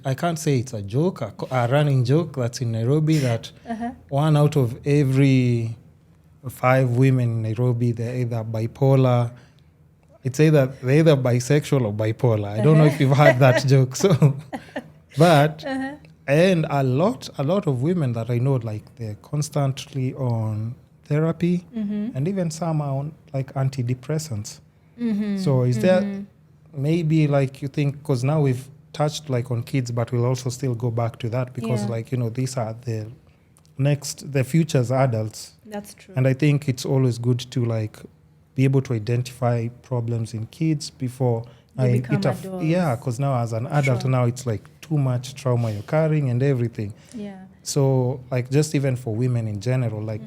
I can't say it's a joke, a running joke that's in Nairobi that one out of every 5 women in Nairobi, they're either bipolar. They're either bisexual or bipolar. I don't know if you've heard that joke. So, but, and a lot of women that I know, like they're constantly on therapy, and even some are on like antidepressants. So is there maybe like you think, because now we've touched like on kids, but we'll also still go back to that because like, you know, these are the future's adults. That's true. And I think it's always good to like be able to identify problems in kids before because now as an adult now it's like too much trauma you're carrying and everything. Yeah. So like just even for women in general, like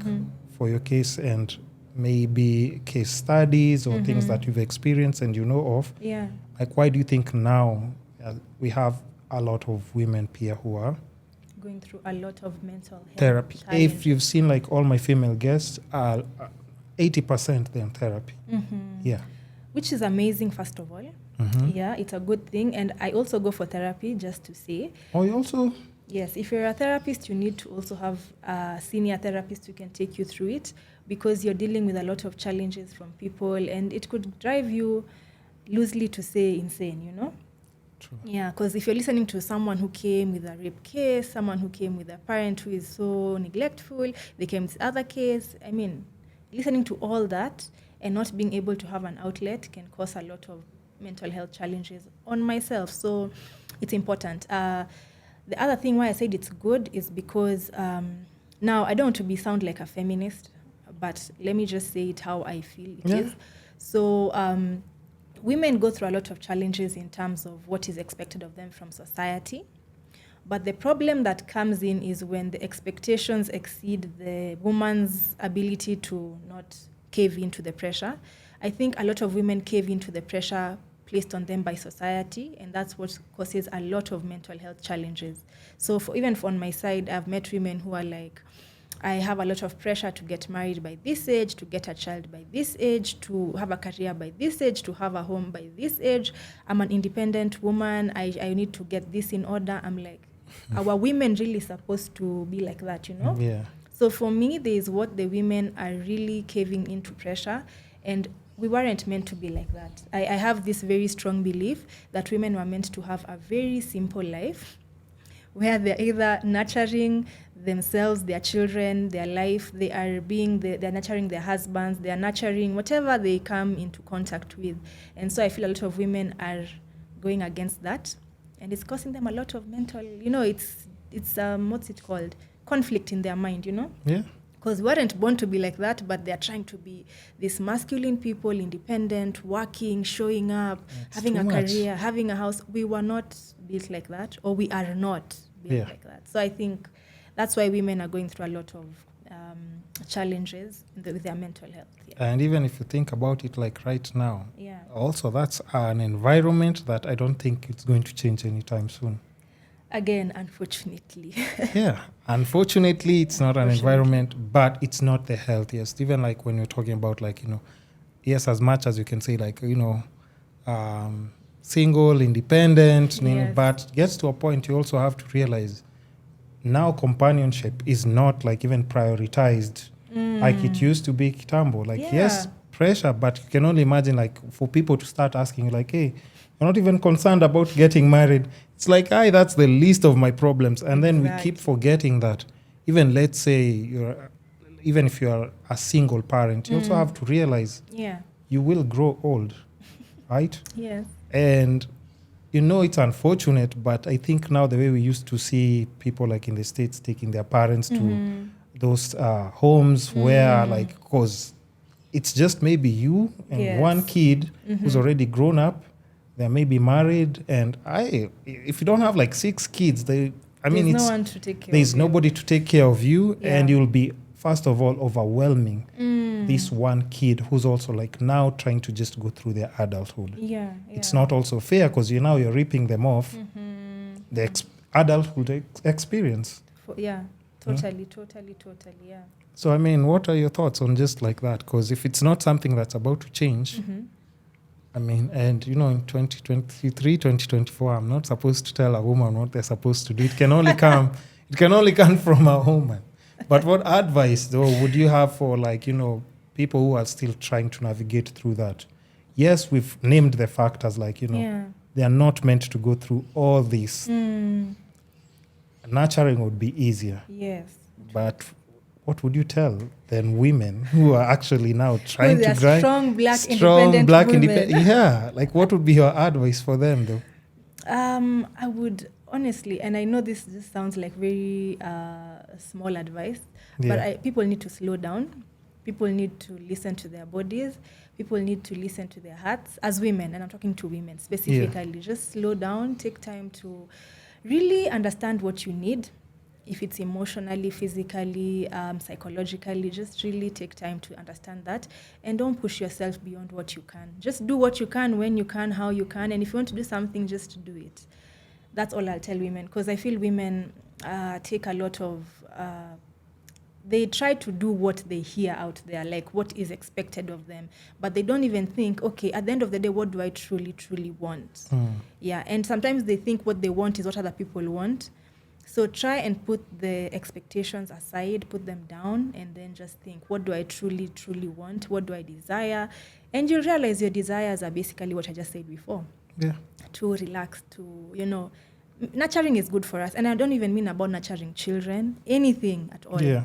for your case and maybe case studies or things that you've experienced and you know of. Yeah. Like why do you think now we have a lot of women here who are going through a lot of mental health therapy? challenges. If you've seen like all my female guests are 80% they're in therapy. Yeah. Which is amazing, first of all. Yeah, it's a good thing. And I also go for therapy, just to say. Oh, you also? Yes, if you're a therapist, you need to also have a senior therapist who can take you through it, because you're dealing with a lot of challenges from people, and it could drive you, loosely to say, insane, you know? True. Yeah, because if you're listening to someone who came with a rape case, someone who came with a parent who is so neglectful, they came with other case, I mean, listening to all that and not being able to have an outlet can cause a lot of mental health challenges on myself. So it's important. The other thing why I said it's good is because now I don't want to sound like a feminist, but let me just say it how I feel it is. So women go through a lot of challenges in terms of what is expected of them from society. But the problem that comes in is when the expectations exceed the woman's ability to not cave into the pressure. I think a lot of women cave into the pressure placed on them by society, and that's what causes a lot of mental health challenges. So even on my side, I've met women who are like, I have a lot of pressure to get married by this age, to get a child by this age, to have a career by this age, to have a home by this age. I'm an independent woman. I need to get this in order. I'm like, our women really supposed to be like that, you know? Yeah. So for me, there is what the women are really caving into pressure, and we weren't meant to be like that. I have this very strong belief that women were meant to have a very simple life where they're either nurturing themselves, their children, their life, they're nurturing their husbands, they're nurturing whatever they come into contact with. And so I feel a lot of women are going against that, and it's causing them a lot of mental, you know, it's what's it called? Conflict in their mind, you know? Yeah. Because we weren't born to be like that, but they're trying to be these masculine people, independent, working, showing up, having a career, having a house. We were not built like that, or we are not built like that. So I think that's why women are going through a lot of challenges with their mental health. Yeah. And even if you think about it like right now, also that's an environment that I don't think it's going to change anytime soon. Again, unfortunately. Yeah, unfortunately, it's not an environment, but it's not the healthiest. Even like when you're talking about like, you know, yes, as much as you can say like, you know, single, independent, but gets to a point you also have to realize now companionship is not like even prioritized like it used to be kitambo. Like, yes, pressure, but you can only imagine like for people to start asking you like, hey, you're not even concerned about getting married. It's like, that's the least of my problems. And then we keep forgetting that even let's say even if you're a single parent, you also have to realize you will grow old, right? Yes. And you know, it's unfortunate, but I think now the way we used to see people like in the States taking their parents to those homes where like, because it's just maybe you and one kid who's already grown up. They may be married, and if you don't have like 6 kids, there's no one to take care there's nobody to take care of you, and you'll be, first of all, overwhelming this one kid who's also like now trying to just go through their adulthood. It's not also fair because you're ripping them off the adulthood experience. Totally, yeah. So, what are your thoughts on just like that? Because if it's not something that's about to change, I mean, and you know, in 2023, 2024, I'm not supposed to tell a woman what they're supposed to do. It can only come, it can only come from a woman. But what advice, though, would you have for, like, you know, people who are still trying to navigate through that? Yes, we've named the factors, like, you know, they are not meant to go through all this. Nurturing would be easier. Yes. But what would you tell then women who are actually now trying to grind? Strong black independent women. Yeah. Like, what would be your advice for them, though? I would honestly, and I know this just sounds like very small advice, but people need to slow down. People need to listen to their bodies. People need to listen to their hearts as women, and I'm talking to women specifically. Just slow down, take time to really understand what you need. If it's emotionally, physically, psychologically, just really take time to understand that. And don't push yourself beyond what you can. Just do what you can, when you can, how you can. And if you want to do something, just do it. That's all I'll tell women. Because I feel women take a lot of... they try to do what they hear out there, like what is expected of them. But they don't even think, okay, at the end of the day, what do I truly, truly want? Yeah, and sometimes they think what they want is what other people want. So try and put the expectations aside, put them down, and then just think, what do I truly, truly want? What do I desire? And you'll realize your desires are basically what I just said before. Yeah. To relax, to, you know, nurturing is good for us. And I don't even mean about nurturing children, anything at all. Yeah.